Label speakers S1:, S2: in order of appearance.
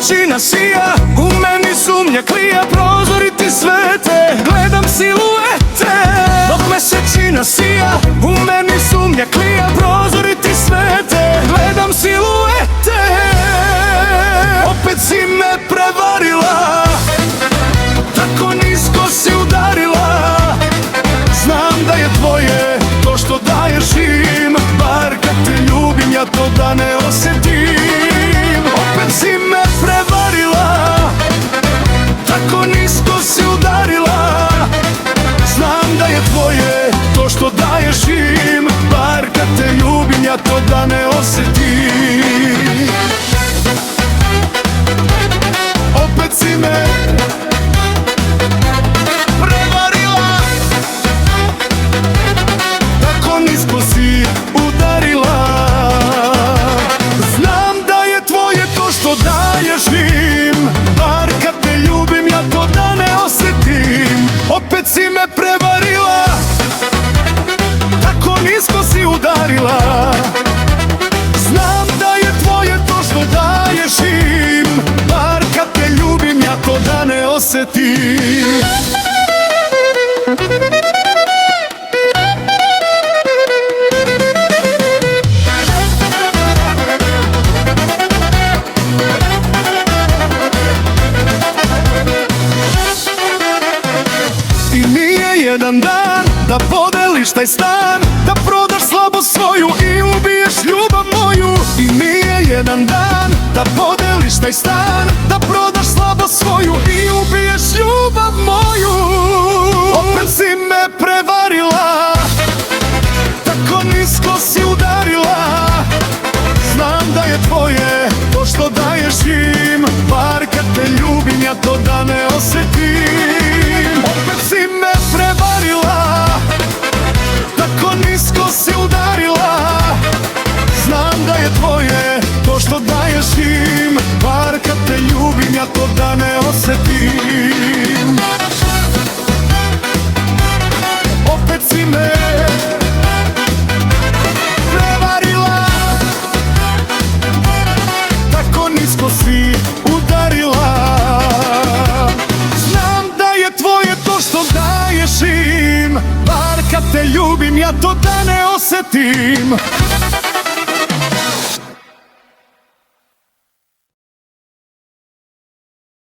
S1: mesečina sija, u meni sumnja klija, prozori ti svete, gledam siluete. Dok mesečina sija, u meni sumnja klija, prozori ti svete, gledam siluete. Opet si me prevarila, tako nisko si udarila. Znam da je tvoje to što daješ im, bar kad te ljubim ja to da ne osetim. Opet si me prevarila, tako nisko si udarila. Znam da je tvoje to što daješ im, bar kad te ljubim ja to da ne osetim. Opet si me prevarila, tako nisko si udarila. Znam da je tvoje to što daješ im, bar kad te ljubim ja to da ne osetim. Opet si me prevarila, tako nisko si udarila. Znam da je tvoje to što daješ im, bar kad te ljubim ja to da ne osetim. I nije jedan dan da podeliš taj stan, da prodaš slabost svoju i ubiješ ljubav moju. I nije jedan dan da podeliš taj stan, da prodaš slabost svoju i ubiješ ljubav moju. Opet si me prevarila, tako nisko si udarila. Znam da je tvoje to što daješ im, bar kad te ljubim ja to da ne osetim. Opet si me prevarila, tako nisko si udarila. Znam da je tvoje to što daješ im, bar kad te ljubim ja to da ne osetim. Opet si me prevarila, tako nisko si udarila. Znam da je tvoje to što daješ im, bar kad te ljubim ja to da ne osetim.